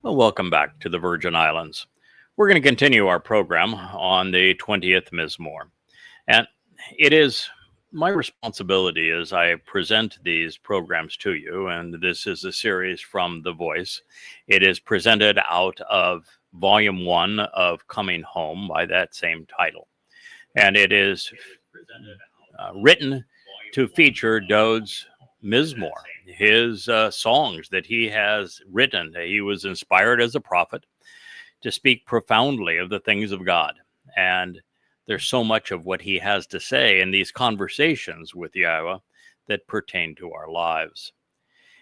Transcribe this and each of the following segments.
Well, welcome back to the Virgin Islands. We're going to continue our program on the 20th Mismowr. And it is my responsibility as I present these programs to you, and this is a series from The Voice. It is presented out of Volume 1 of Coming Home by that same title. And it is written to feature Dowd's Mismowr, his songs that he has written. He was inspired as a prophet to speak profoundly of the things of God. And there's so much of what he has to say in these conversations with Yahweh that pertain to our lives.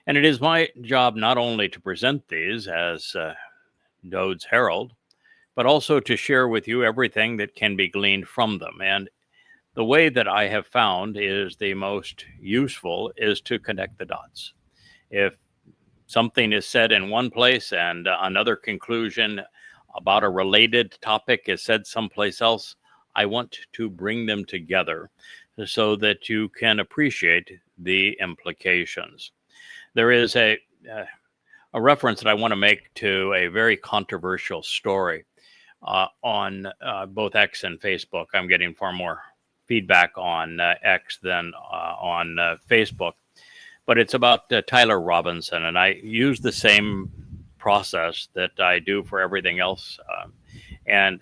And it is my job not only to present these as Dowd's Herald, but also to share with you everything that can be gleaned from them. And the way that I have found is the most useful is to connect the dots. If something is said in one place and another conclusion about a related topic is said someplace else, I want to bring them together so that you can appreciate the implications. There is a reference that I want to make to a very controversial story on both X and Facebook. I'm getting far more feedback on X than on Facebook, but it's about Tyler Robinson, and I use the same process that I do for everything else. And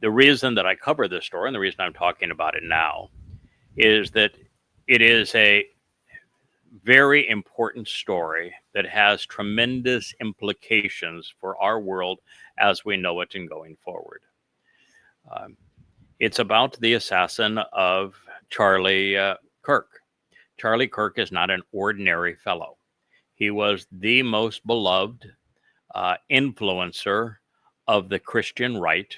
the reason that I cover this story and the reason I'm talking about it now is that it is a very important story that has tremendous implications for our world as we know it and going forward. It's about the assassin of Charlie Kirk. Charlie Kirk is not an ordinary fellow. He was the most beloved influencer of the Christian right,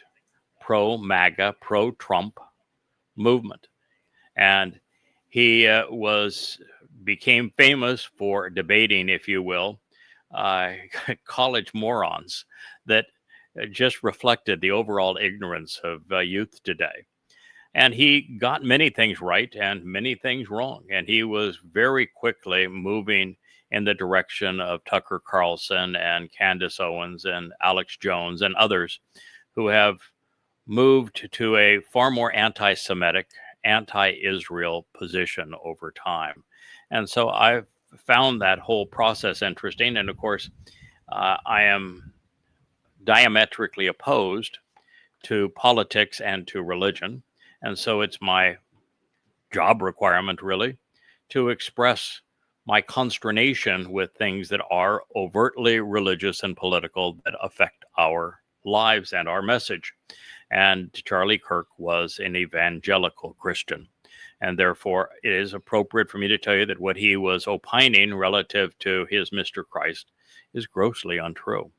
pro-MAGA, pro-Trump movement. And he became famous for debating, if you will, college morons that just reflected the overall ignorance of youth today. And he got many things right and many things wrong. And he was very quickly moving in the direction of Tucker Carlson and Candace Owens and Alex Jones and others who have moved to a far more anti-Semitic, anti-Israel position over time. And so I've found that whole process interesting. And of course, I am diametrically opposed to politics and to religion. And so it's my job requirement, really, to express my consternation with things that are overtly religious and political that affect our lives and our message. And Charlie Kirk was an evangelical Christian. And therefore, it is appropriate for me to tell you that what he was opining relative to his Mr. Christ is grossly untrue.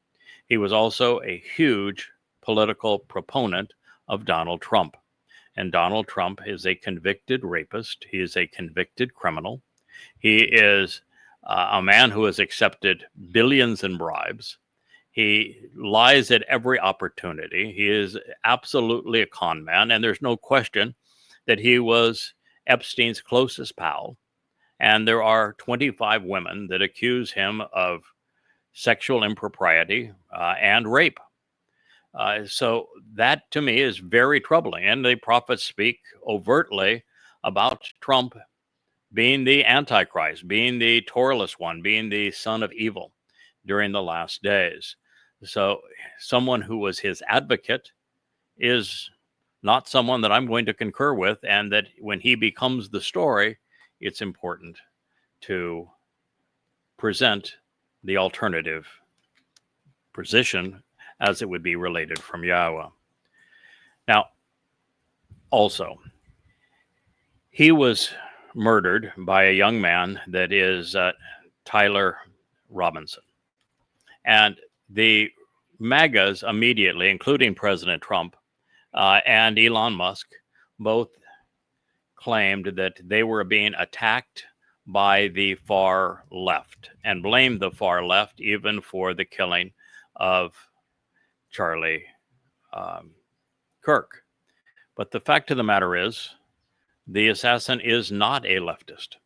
He was also a huge political proponent of Donald Trump. And Donald Trump is a convicted rapist. He is a convicted criminal. He is a man who has accepted billions in bribes. He lies at every opportunity. He is absolutely a con man. And there's no question that he was Epstein's closest pal. And there are 25 women that accuse him of sexual impropriety and rape. So that to me is very troubling. And the prophets speak overtly about Trump being the Antichrist, being the Torahless one, being the son of evil during the last days. So someone who was his advocate is not someone that I'm going to concur with, and that when he becomes the story, it's important to present the alternative position as it would be related from Yahweh. Now, also, he was murdered by a young man that is Tyler Robinson. And the MAGAs immediately, including President Trump and Elon Musk, both claimed that they were being attacked by the far left and blamed the far left even for the killing of Charlie Kirk. But the fact of the matter is, the assassin is not a leftist.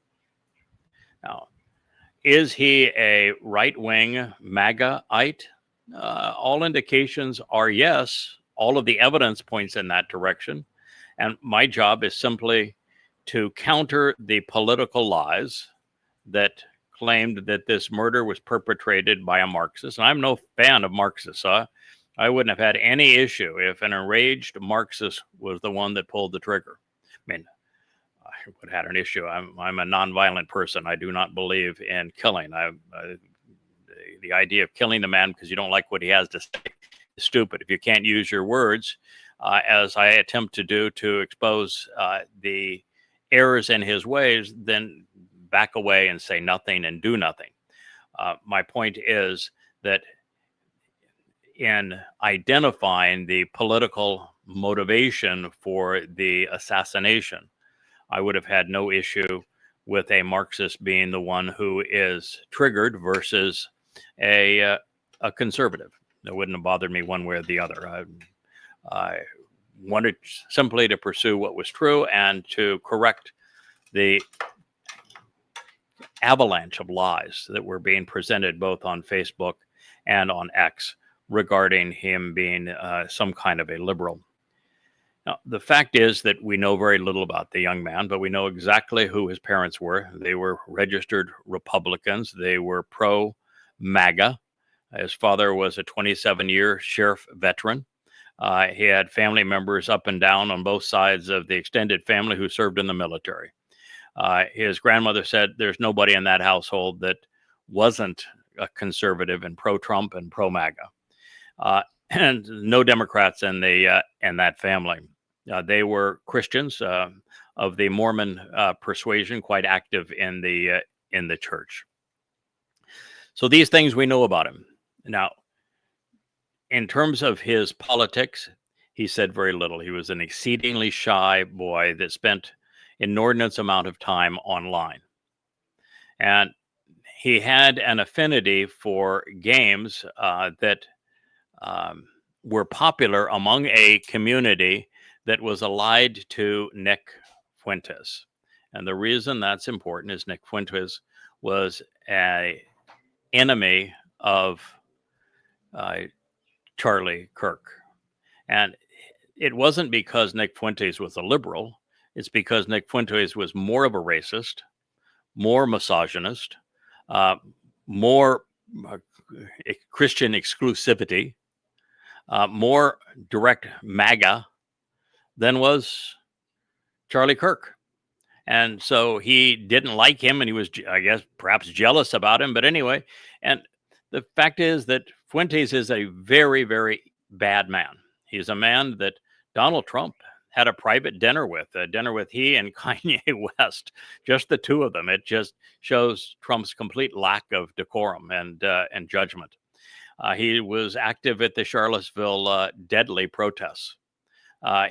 Now, is he a right-wing MAGA-ite? all indications are yes. All of the evidence points in that direction. And my job is simply to counter the political lies that claimed that this murder was perpetrated by a Marxist. And I'm no fan of Marxists. I wouldn't have had any issue if an enraged Marxist was the one that pulled the trigger. I mean, I would have had an issue. I'm a nonviolent person. I do not believe in killing. The idea of killing the man because you don't like what he has to say is stupid. If you can't use your words, as I attempt to do, to expose the errors in his ways, then back away and say nothing and do nothing. My point is that in identifying the political motivation for the assassination, I would have had no issue with a Marxist being the one who is triggered versus a conservative. It wouldn't have bothered me one way or the other. I wanted simply to pursue what was true and to correct the avalanche of lies that were being presented both on Facebook and on X regarding him being some kind of a liberal. Now, the fact is that we know very little about the young man, but we know exactly who his parents were. They were registered Republicans. They were pro-MAGA. His father was a 27-year sheriff veteran. He had family members up and down on both sides of the extended family who served in the military. His grandmother said there's nobody in that household that wasn't a conservative and pro-Trump and pro-MAGA. And no Democrats in that family. They were Christians of the Mormon persuasion, quite active in the church. So these things we know about him. Now, in terms of his politics, he said very little. He was an exceedingly shy boy that spent inordinate amount of time online, and he had an affinity for games that were popular among a community that was allied to Nick Fuentes. And the reason that's important is Nick Fuentes was an enemy of Charlie Kirk. And it wasn't because Nick Fuentes was a liberal. It's because Nick Fuentes was more of a racist, more misogynist, more Christian exclusivity, more direct MAGA than was Charlie Kirk. And so he didn't like him, and he was, I guess, perhaps jealous about him. But anyway, and the fact is that Fuentes is a very, very bad man. He's a man that Donald Trump had a private dinner with he and Kanye West, just the two of them. It just shows Trump's complete lack of decorum and judgment. He was active at the Charlottesville deadly protests.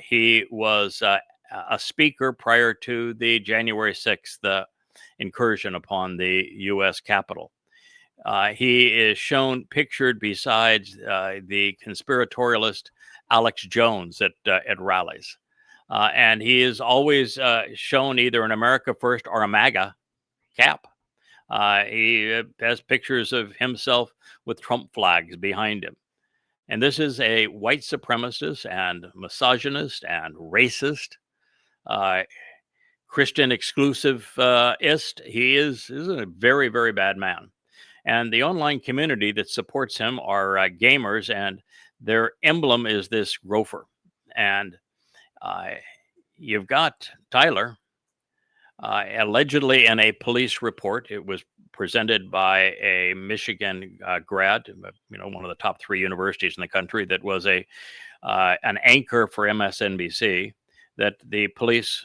He was a speaker prior to the January 6th incursion upon the U.S. Capitol. He is shown pictured besides the conspiratorialist Alex Jones at rallies. And he is always shown either an America First or a MAGA cap. He has pictures of himself with Trump flags behind him. And this is a white supremacist and misogynist and racist, Christian exclusivist. He is a very, very bad man. And the online community that supports him are gamers, and their emblem is this gopher. And you've got Tyler, allegedly in a police report. It was presented by a Michigan grad, one of the top 3 universities in the country, that was an anchor for MSNBC, that the police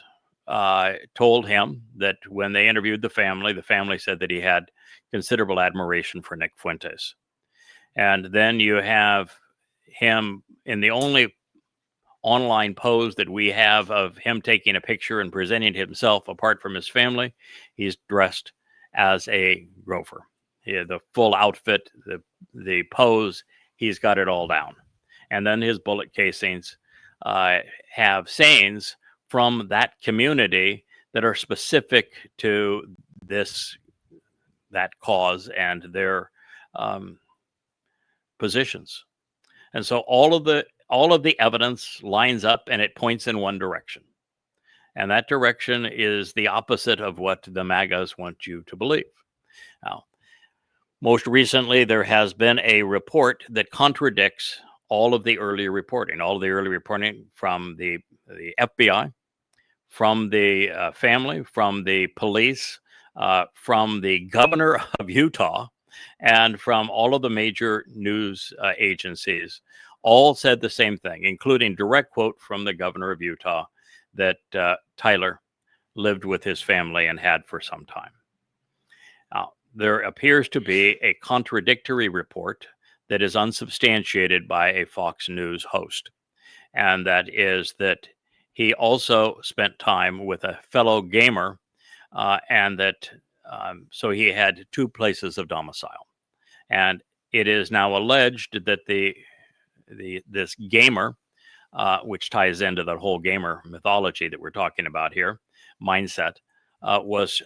told him that when they interviewed the family said that he had considerable admiration for Nick Fuentes. And then you have him in the only online pose that we have of him taking a picture and presenting himself apart from his family. He's dressed as a gopher. The full outfit, the pose, he's got it all down. And then his bullet casings have sayings from that community that are specific to that cause and their positions. And so all of the evidence lines up and it points in one direction. And that direction is the opposite of what the MAGAs want you to believe. Now, most recently, there has been a report that contradicts all of the earlier reporting from the FBI, from the family, from the police, from the governor of Utah, and from all of the major news agencies. All said the same thing, including direct quote from the governor of Utah that Tyler lived with his family and had for some time. Now, there appears to be a contradictory report that is unsubstantiated by a Fox News host, and that is that he also spent time with a fellow gamer, and that so he had two places of domicile. And it is now alleged that this gamer, which ties into the whole gamer mythology that we're talking about here, mindset, was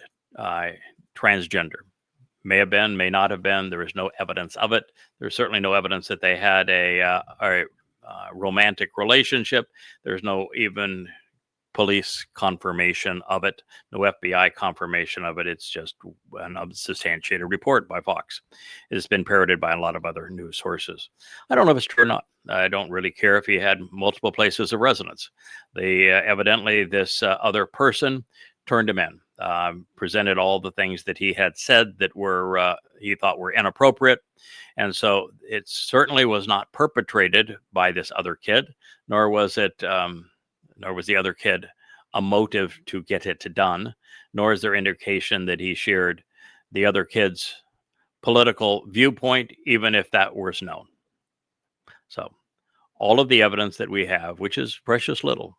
transgender. May have been, may not have been. There is no evidence of it. There's certainly no evidence that they had a romantic relationship. There's no even police confirmation of it, no FBI confirmation of it. It's just an unsubstantiated report by Fox. It's been parroted by a lot of other news sources. I don't know if it's true or not. I don't really care if he had multiple places of residence. Evidently, this other person turned him in, presented all the things that he had said that were he thought were inappropriate. And so it certainly was not perpetrated by this other kid, nor was the other kid a motive to get it done, nor is there indication that he shared the other kid's political viewpoint, even if that was known. So all of the evidence that we have, which is precious little,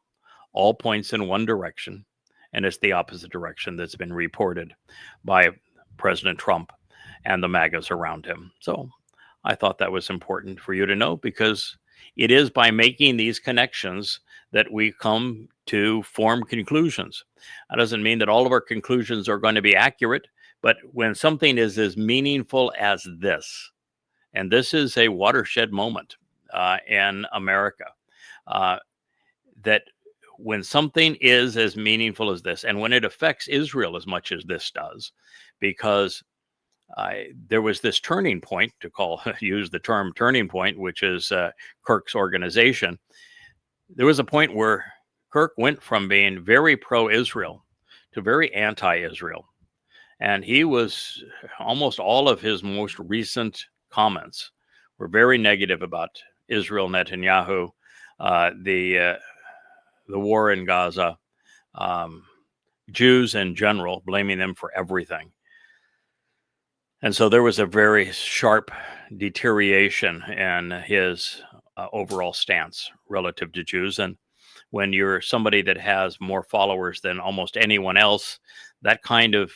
all points in one direction, and it's the opposite direction that's been reported by President Trump and the MAGAs around him. So I thought that was important for you to know, because it is by making these connections that we come to form conclusions. That doesn't mean that all of our conclusions are going to be accurate, but when something is as meaningful as this, and this is a watershed moment in America, that when something is as meaningful as this, and when it affects Israel as much as this does, because there was this turning point, use the term turning point, which is Kirk's organization. There was a point where Kirk went from being very pro-Israel to very anti-Israel. And he was, almost all of his most recent comments were very negative about Israel, Netanyahu, the war in Gaza, Jews in general, blaming them for everything. And so there was a very sharp deterioration in his overall stance relative to Jews. And when you're somebody that has more followers than almost anyone else, that kind of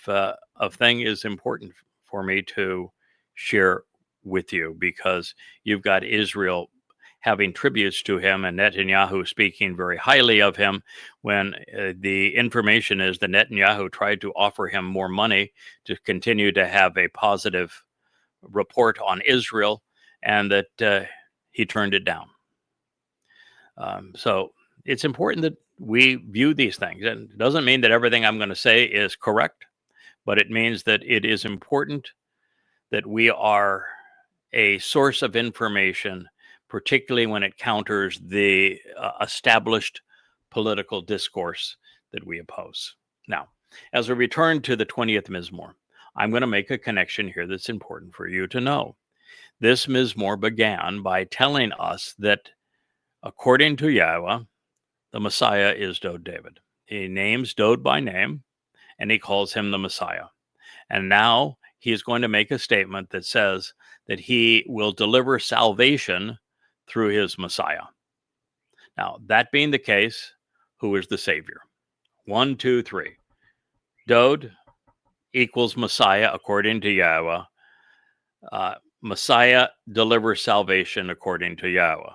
thing is important for me to share with you, because you've got Israel having tributes to him and Netanyahu speaking very highly of him, when the information is that Netanyahu tried to offer him more money to continue to have a positive report on Israel, and that he turned it down. So it's important that we view these things. And it doesn't mean that everything I'm going to say is correct, but it means that it is important that we are a source of information, particularly when it counters the established political discourse that we oppose. Now, as we return to the 20th Mismowr, I'm going to make a connection here that's important for you to know. This Mismowr began by telling us that, according to Yahweh, the Messiah is Dowd David. He names Dowd by name, and he calls him the Messiah. And now he is going to make a statement that says that he will deliver salvation through his Messiah. Now, that being the case, who is the Savior? 1, 2, 3. Dowd equals Messiah according to Yahweh. Messiah delivers salvation according to Yahweh.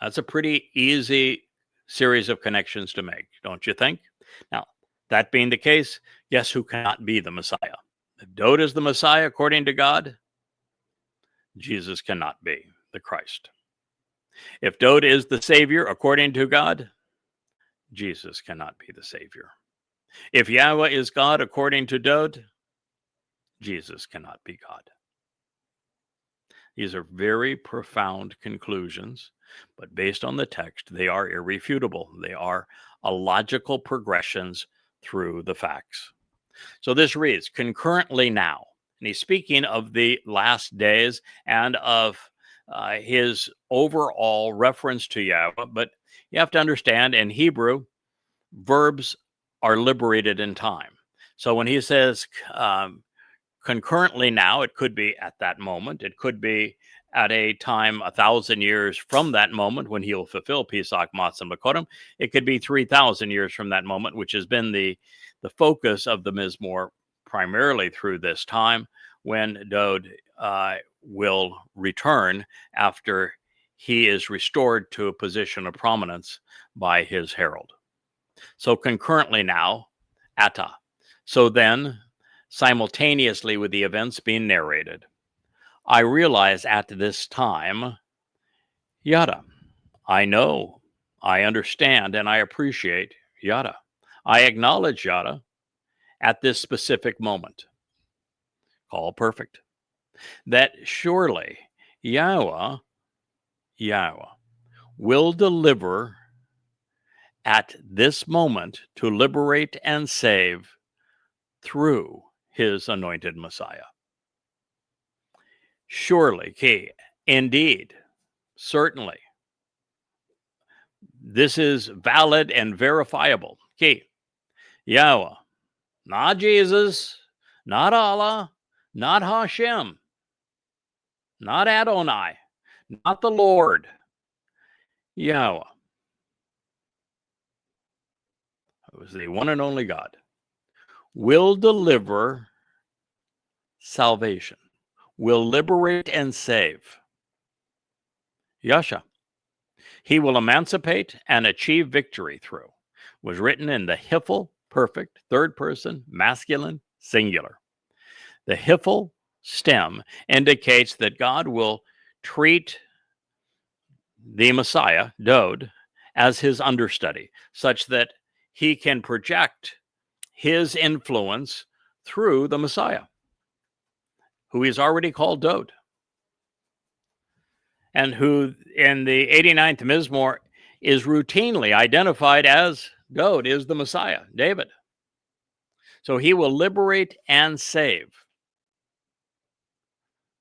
That's a pretty easy series of connections to make, don't you think? Now, that being the case, guess who cannot be the Messiah? If Dowd is the Messiah according to God, Jesus cannot be the Christ. If Dowd is the Savior according to God, Jesus cannot be the Savior. If Yahweh is God according to Dowd, Jesus cannot be God. These are very profound conclusions, but based on the text, they are irrefutable. They are a logical progressions through the facts. So this reads, concurrently now, and he's speaking of the last days and of his overall reference to Yahweh, but you have to understand in Hebrew, verbs are liberated in time. So when he says concurrently now, it could be at that moment, it could be at a time 1,000 years from that moment when he'll fulfill Pesach, Matsah, and Bikwrym. It could be 3,000 years from that moment, which has been the focus of the Mismowr primarily through this time when Dowd will return after he is restored to a position of prominence by his herald. So concurrently now, Atta. So then, simultaneously with the events being narrated, I realize at this time, Yada. I know, I understand, and I appreciate Yada. I acknowledge Yada at this specific moment. All perfect. That surely Yahweh will deliver at this moment to liberate and save through his anointed Messiah. Surely, indeed, certainly, this is valid and verifiable. Yahweh, not Jesus, not Allah, not Hashem, not Adonai, not the Lord. Yahweh. It was the one and only God. Will deliver salvation, will liberate and save. Yahshua. He will emancipate and achieve victory through. Was written in the Hifl, perfect, third person, masculine, singular. The Hifl stem indicates that God will treat the Messiah, Dowd, as his understudy, such that he can project his influence through the Messiah, who he's already called Dowd, and who in the 89th Mismowr is routinely identified as Dowd is the Messiah, David. So he will liberate and save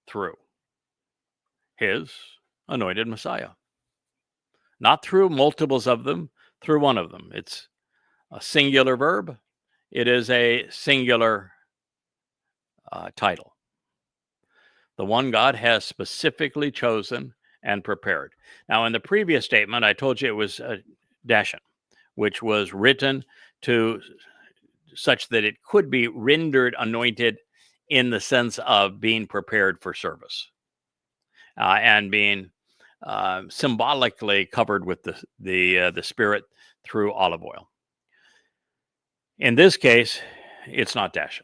through his anointed Messiah. Not through multiples of them, through one of them. It's a singular verb. It is a singular title. The one God has specifically chosen and prepared. Now, in the previous statement, I told you it was Dashan, which was written to such that it could be rendered anointed in the sense of being prepared for service and being symbolically covered with the Spirit through olive oil. In this case, it's not Dashan.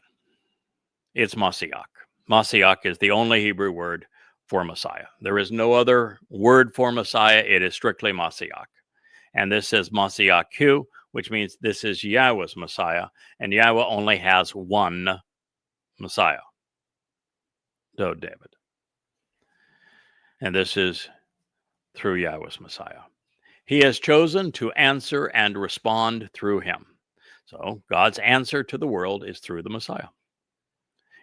It's Masyach. Masyach is the only Hebrew word for Messiah. There is no other word for Messiah. It is strictly Masyach. And this says Masyach, which means this is Yahweh's Messiah. And Yahweh only has one Messiah, Dowd David. And this is through Yahweh's Messiah. He has chosen to answer and respond through him. So God's answer to the world is through the Messiah.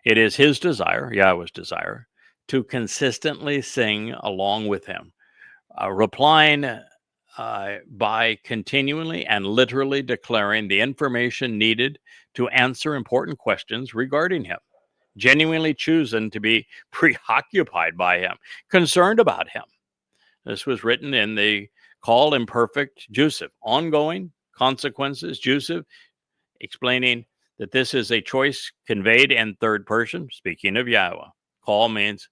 It is his desire, Yahweh's desire, to consistently sing along with him, replying by continually and literally declaring the information needed to answer important questions regarding him, genuinely choosing to be preoccupied by him, concerned about him. This was written in the Call Imperfect Joseph, ongoing consequences, Joseph, explaining that this is a choice conveyed in third person, speaking of Yahweh. Call means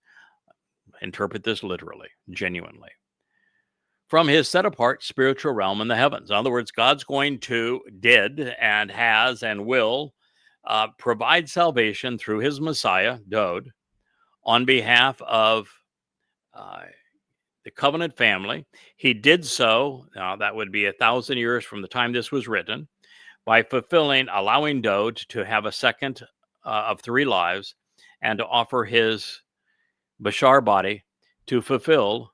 interpret this literally, genuinely. From his set apart spiritual realm in the heavens. In other words, God's going to, did, and has, and will provide salvation through his Messiah, Dowd, on behalf of the covenant family. He did so, now that would be 1,000 years from the time this was written, by allowing Dowd to have a second of 3 lives and to offer his Bashar body to fulfill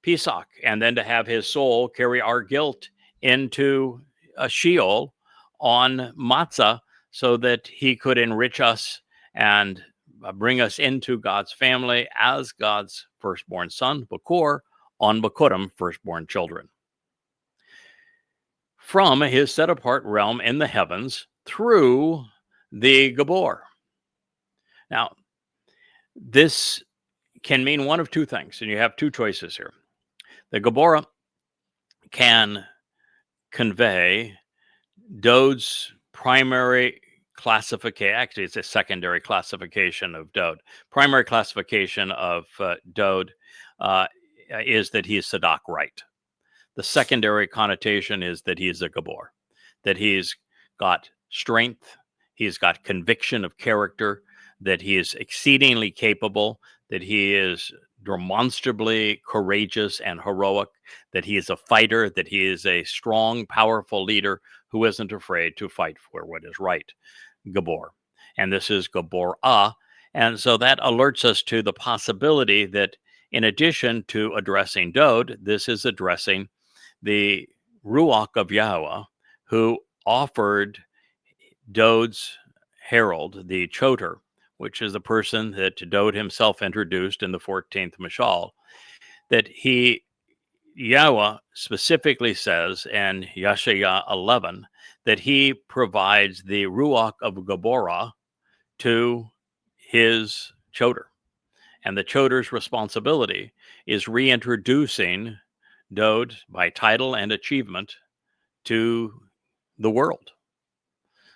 Pesach, and then to have his soul carry our guilt into a Sheol on Matsah so that he could enrich us and bring us into God's family as God's firstborn son, Bakor, on Bikwrym, firstborn children. From his set-apart realm in the heavens through the Gabor. Now, this can mean one of 2 things, and you have 2 choices here. The Gabora can convey Dowd's primary classification. Actually, it's a secondary classification of Dowd. Primary classification of Dowd is that he is Sadak right. The secondary connotation is that he is a Gabor, that he's got strength, he's got conviction of character, that he is exceedingly capable, that he is demonstrably courageous and heroic, that he is a fighter, that he is a strong, powerful leader who isn't afraid to fight for what is right. Gabor. And this is Gabor-ah. And so that alerts us to the possibility that in addition to addressing Dowd, this is addressing the Ruach of Yahowah, who offered Dowd's herald, the Choter, which is the person that Dowd himself introduced in the 14th Mashal, that Yahweh specifically says in Yeshaya 11 that he provides the Ruach of Gaborah to his Choter. And the Choter's responsibility is reintroducing Dowd by title and achievement to the world.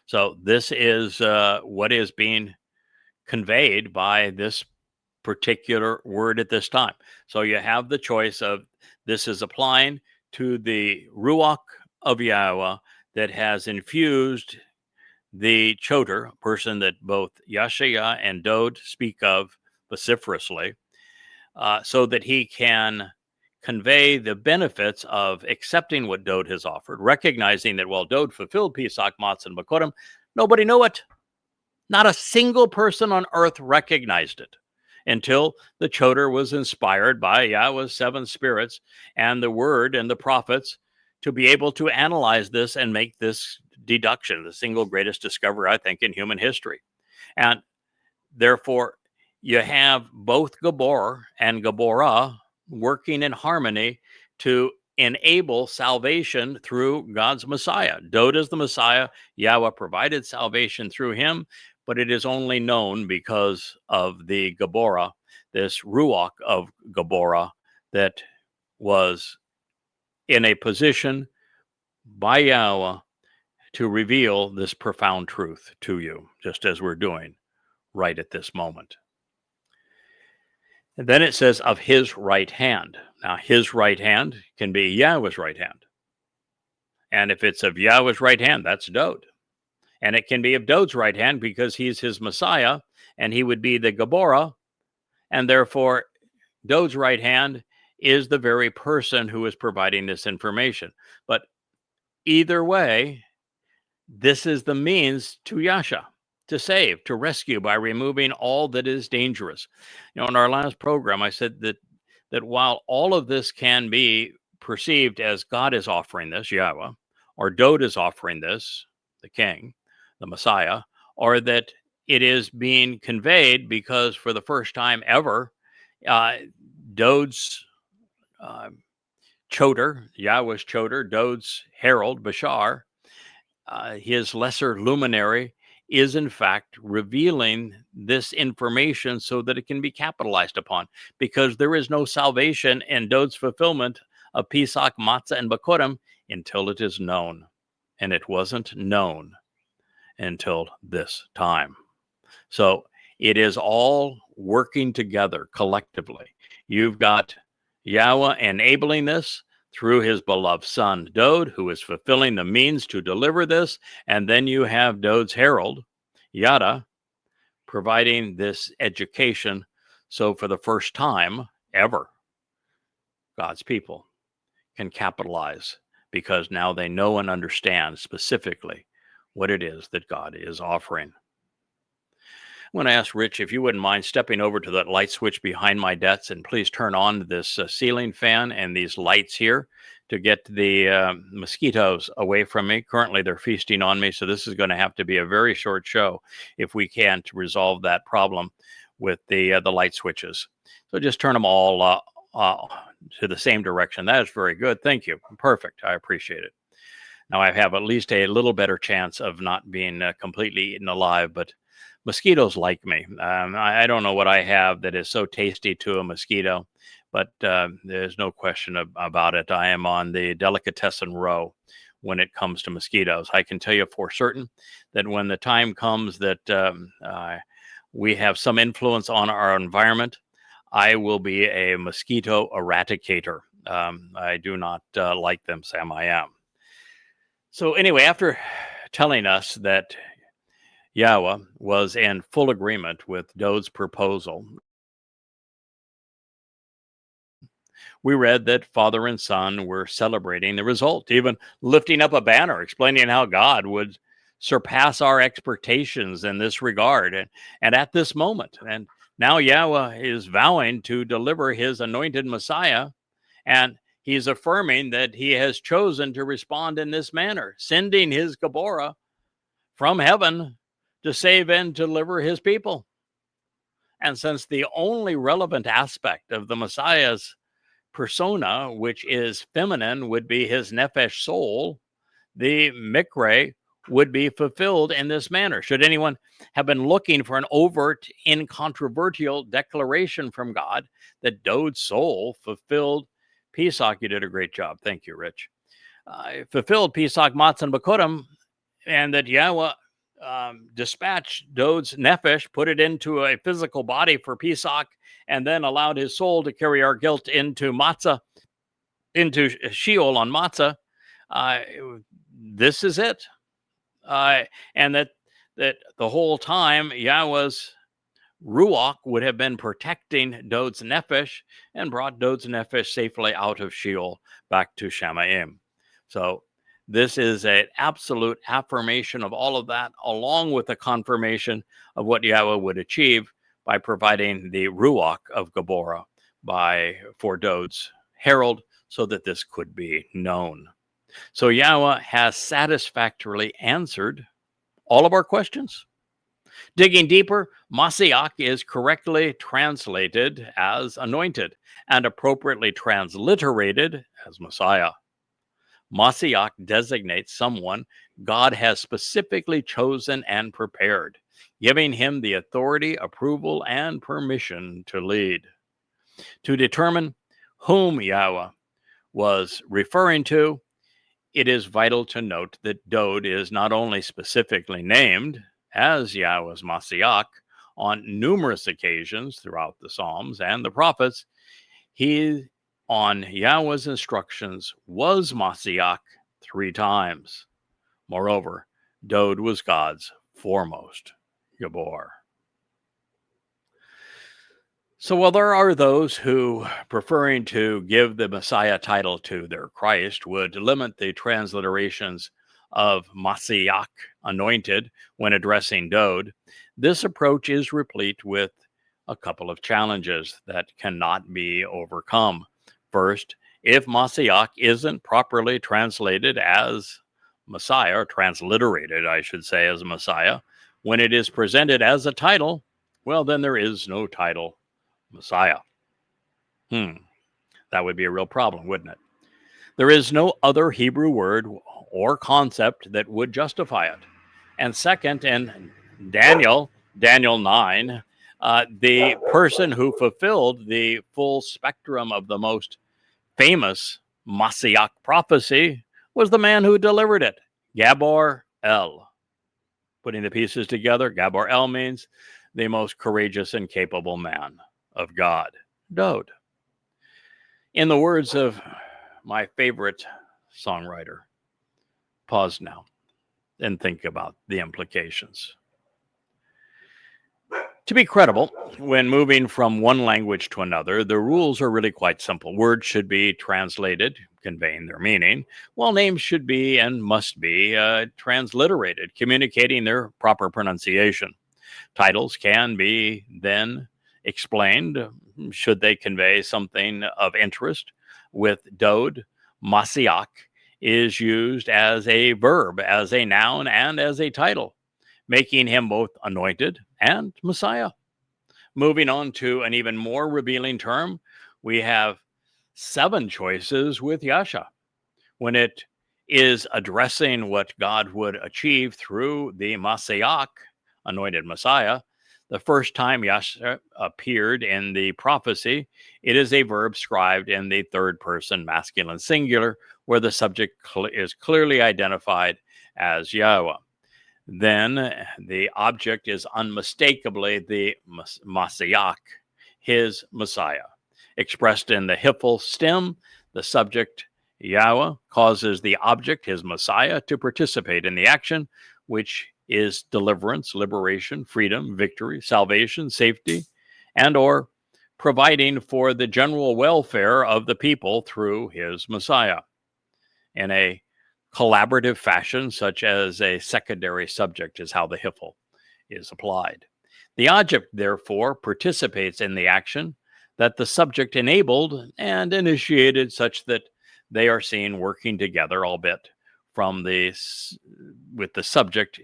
So this is what is being conveyed by this particular word at this time. So you have the choice of this is applying to the Ruach of Yahweh that has infused the Choter, person that both Yeshaya and Dowd speak of vociferously, so that he can convey the benefits of accepting what Dowd has offered, recognizing that while Dowd fulfilled Pesach, Matsah, and Bikwrym, nobody knew it. Not a single person on earth recognized it until the Choter was inspired by Yahweh's 7 spirits and the word and the prophets to be able to analyze this and make this deduction, the single greatest discovery, I think, in human history. And therefore, you have both Gabor and Gaborah working in harmony to enable salvation through God's Messiah. Dowd is the Messiah. Yahweh provided salvation through him, but it is only known because of the Gaborah, this Ruach of Gaborah that was in a position by Yahweh to reveal this profound truth to you, just as we're doing right at this moment. And then it says of his right hand. Now, his right hand can be Yahweh's right hand. And if it's of Yahweh's right hand, that's Dowd. And it can be of Dowd's right hand because he's his Messiah and he would be the Gaborah. And therefore, Dowd's right hand is the very person who is providing this information. But either way, this is the means to Yasha, to save, to rescue by removing all that is dangerous. You know, in our last program, I said that while all of this can be perceived as God is offering this, Yahweh, or Dowd is offering this, the king, the Messiah, or that it is being conveyed because for the first time ever, Dowd's Choter, Yahweh's Choter, Dowd's herald, Bashar, his lesser luminary, is in fact revealing this information so that it can be capitalized upon, because there is no salvation in Dowd's fulfillment of Pesach, Matsah, and Bikwrym until it is known. And it wasn't known until this time. So it is all working together collectively. You've got Yahweh enabling this through his beloved son, Dowd, who is fulfilling the means to deliver this. And then you have Dowd's herald, Yada, providing this education So for the first time ever, God's people can capitalize because now they know and understand specifically what it is that God is offering. I'm going to ask Rich if you wouldn't mind stepping over to that light switch behind my desk and please turn on this ceiling fan and these lights here to get the mosquitoes away from me. Currently, they're feasting on me, so this is going to have to be a very short show if we can't resolve that problem with the light switches. So just turn them all to the same direction. That is very good. Thank you. Perfect. I appreciate it. Now I have at least a little better chance of not being completely eaten alive, but mosquitoes like me. I don't know what I have that is so tasty to a mosquito, but there's no question about it. I am on the delicatessen row when it comes to mosquitoes. I can tell you for certain that when the time comes that we have some influence on our environment, I will be a mosquito eradicator. I do not like them, Sam. I am. So anyway, after telling us that Yahweh was in full agreement with Dowd's proposal, we read that father and son were celebrating the result, even lifting up a banner explaining how God would surpass our expectations in this regard and at this moment. And now Yahweh is vowing to deliver his anointed Messiah, and he's affirming that he has chosen to respond in this manner, sending his Gabora from heaven to save and deliver his people. And since the only relevant aspect of the Messiah's persona, which is feminine, would be his nephesh soul, the mikre would be fulfilled in this manner. Should anyone have been looking for an overt, incontrovertible declaration from God that Dowd's soul fulfilled Pesach, you did a great job. Thank you, Rich. Fulfilled Pesach, Matsah, and Bikwrym, and that Yahweh dispatched Dowd's nephesh, put it into a physical body for Pesach, and then allowed his soul to carry our guilt into Matsah, into Sheol on Matsah. This is it. And that the whole time Yahweh's Ruach would have been protecting Dowd's nephesh and brought Dowd's nephesh safely out of Sheol back to Shamayim. So this is an absolute affirmation of all of that, along with the confirmation of what Yahweh would achieve by providing the Ruach of Gabora for Dowd's Herald, so that this could be known. So Yahweh has satisfactorily answered all of our questions. Digging deeper, Masyach is correctly translated as anointed and appropriately transliterated as Messiah. Masyach designates someone God has specifically chosen and prepared, giving him the authority, approval, and permission to lead. To determine whom Yahweh was referring to, it is vital to note that Dowd is not only specifically named as Yahweh's Masyach on numerous occasions throughout the Psalms and the prophets, he, on Yahweh's instructions, was Masyach 3 times. Moreover, Dowd was God's foremost Gabor. So while there are those who, preferring to give the Messiah title to their Christ, would limit the transliterations of Masyach, anointed, when addressing Dowd, this approach is replete with a couple of challenges that cannot be overcome. First, if Masyach isn't properly translated as Messiah, or transliterated, I should say, as Messiah, when it is presented as a title, well, then there is no title Messiah. That would be a real problem, wouldn't it? There is no other Hebrew word or concept that would justify it. And second, in Daniel 9, the person who fulfilled the full spectrum of the most famous Masyach prophecy was the man who delivered it, Gabor El. Putting the pieces together, Gabor El means the most courageous and capable man of God, Dowd. In the words of my favorite songwriter, pause now and think about the implications. To be credible, when moving from one language to another, the rules are really quite simple. Words should be translated, conveying their meaning, while names should be and must be transliterated, communicating their proper pronunciation. Titles can be then explained should they convey something of interest. With Dowd, Masyach is used as a verb, as a noun, and as a title, making him both anointed and Messiah. Moving on to an even more revealing term, we have 7 choices with Yasha. When it is addressing what God would achieve through the Masyach, anointed Messiah, the first time Yasha appeared in the prophecy, it is a verb scribed in the third person masculine singular, where the subject is clearly identified as Yahweh. Then the object is unmistakably the Masyach, his Messiah. Expressed in the Hifl stem, the subject Yahweh causes the object, his Messiah, to participate in the action, which is deliverance, liberation, freedom, victory, salvation, safety, and or providing for the general welfare of the people through his Messiah. In a collaborative fashion, such as a secondary subject is how the Hifl is applied. The object, therefore, participates in the action that the subject enabled and initiated, such that they are seen working together, albeit from with the subject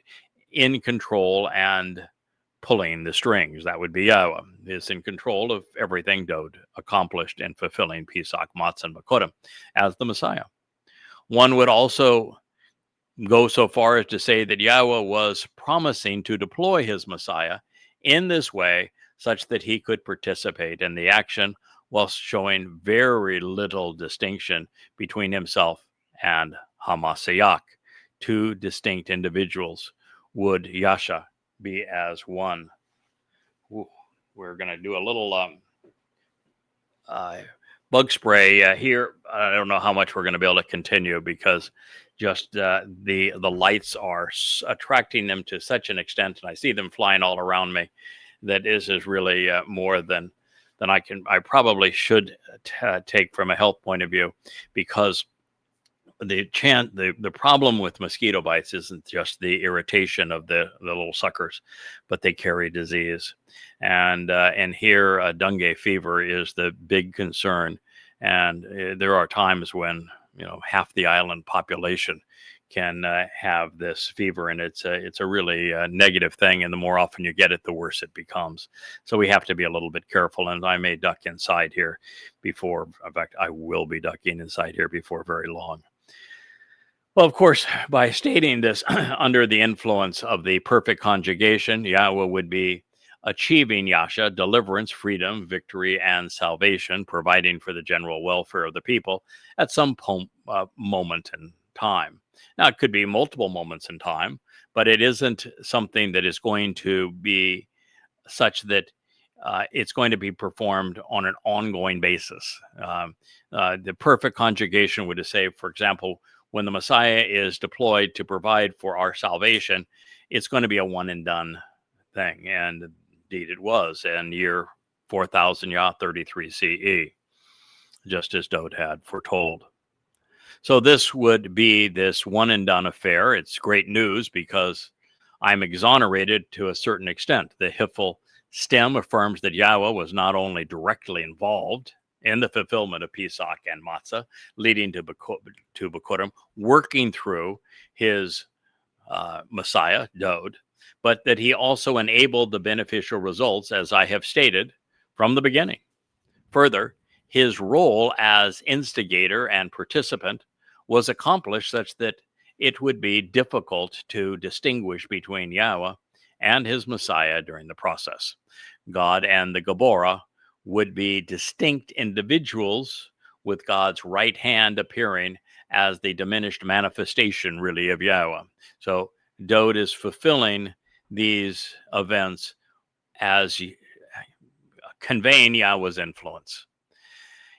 in control and pulling the strings. That would be Yahweh is in control of everything Dowd accomplished in fulfilling Pesach, Matsah, and Bikwrym as the Messiah. One would also go so far as to say that Yahweh was promising to deploy his Messiah in this way such that he could participate in the action whilst showing very little distinction between himself and Masyach. 2 distinct individuals. Would Yasha be as one? Ooh, we're going to do a little bug spray here. I don't know how much we're going to be able to continue because just the lights are attracting them to such an extent, and I see them flying all around me. That is really more than I probably should take from a health point of view, because the problem with mosquito bites isn't just the irritation of the little suckers, but they carry disease, and here dengue fever is the big concern, and there are times when half the island population can have this fever, and it's a really negative thing, and the more often you get it, the worse it becomes. So we have to be a little bit careful, and I may duck inside here before, in fact, I will be ducking inside here before very long. Well, of course, by stating this under the influence of the perfect conjugation, Yahweh would be achieving Yasha, deliverance, freedom, victory, and salvation, providing for the general welfare of the people at some moment in time. Now, it could be multiple moments in time, but it isn't something that is going to be such that it's going to be performed on an ongoing basis. The perfect conjugation would say, for example, when the Messiah is deployed to provide for our salvation, it's going to be a one and done thing. And indeed it was in year 4000 Yah 33 CE, just as Dowd had foretold. So this would be this one and done affair. It's great news because I'm exonerated to a certain extent. The Hifl stem affirms that Yahweh was not only directly involved in the fulfillment of Pesach and Matsah, leading to Bikwrym, working through his Messiah, Dowd, but that he also enabled the beneficial results, as I have stated from the beginning. Further, his role as instigator and participant was accomplished such that it would be difficult to distinguish between Yahweh and his Messiah during the process. God and the Geborah would be distinct individuals, with God's right hand appearing as the diminished manifestation, really, of Yahweh. So Dowd is fulfilling these events as conveying Yahweh's influence.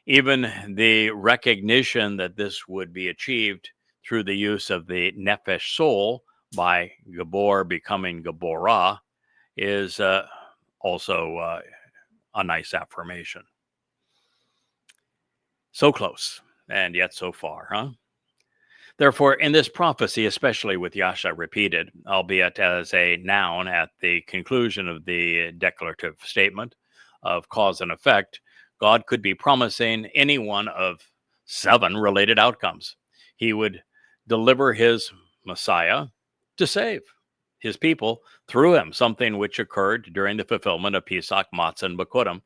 Even the recognition that this would be achieved through the use of the nefesh soul by Gabor becoming Geborah is also a nice affirmation. So close, and yet so far, huh? Therefore, in this prophecy, especially with Yasha repeated, albeit as a noun at the conclusion of the declarative statement of cause and effect, God could be promising any one of 7 related outcomes. He would deliver his Messiah to save his people through him, something which occurred during the fulfillment of Pesach, Matsah, and Bikwrym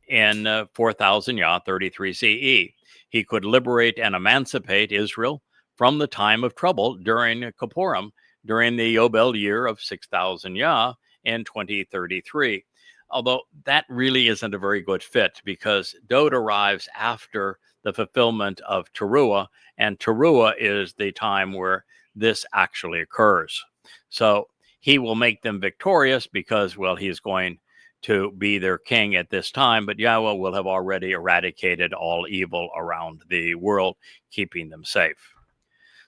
in 4000 Yah 33 CE. He could liberate and emancipate Israel from the time of trouble during Kippurim, during the Yobel year of 6000 Yah in 2033. Although that really isn't a very good fit, because Dowd arrives after the fulfillment of Towrah, and Towrah is the time where this actually occurs. So he will make them victorious because, well, he's going to be their king at this time, but Yahweh will have already eradicated all evil around the world, keeping them safe.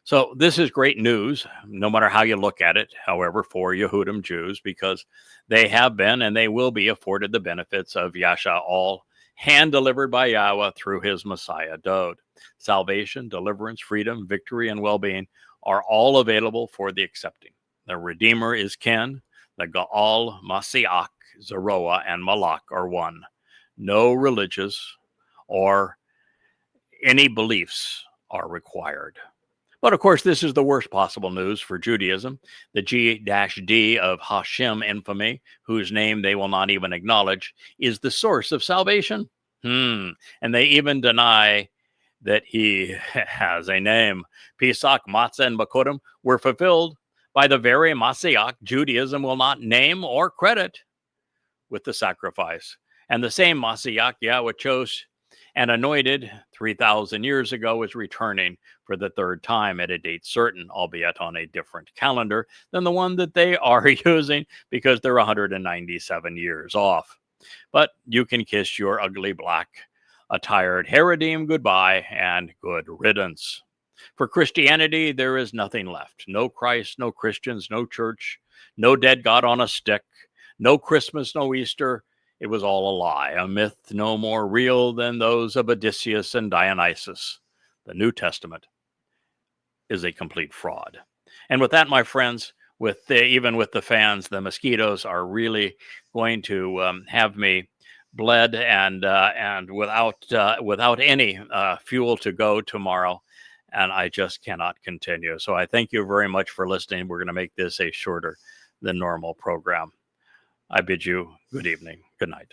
So this is great news, no matter how you look at it, however, for Yehudim Jews, because they have been and they will be afforded the benefits of Yasha, all hand-delivered by Yahweh through his Messiah, Dowd. Salvation, deliverance, freedom, victory, and well-being are all available for the accepting. The Redeemer is Ken, the Gaal, Masyach, Zeroah, and Malach are one. No religious or any beliefs are required. But of course, this is the worst possible news for Judaism. The G-D of Hashem infamy, whose name they will not even acknowledge, is the source of salvation. And they even deny that he has a name. Pesach, Matsah, and Bikwrym were fulfilled by the very Masyach Judaism will not name or credit with the sacrifice. And the same Masyach Yahweh chose and anointed 3,000 years ago is returning for the 3rd time at a date certain, albeit on a different calendar than the one that they are using, because they're 197 years off. But you can kiss your ugly black attired Herodim goodbye and good riddance. For Christianity, there is nothing left. No Christ, no Christians, no church, no dead God on a stick, no Christmas, no Easter. It was all a lie, a myth no more real than those of Odysseus and Dionysus. The New Testament is a complete fraud. And with that, my friends, even with the fans, the mosquitoes are really going to have me bled and without any fuel to go tomorrow. And I just cannot continue. So I thank you very much for listening. We're going to make this a shorter than normal program. I bid you good evening. Good night.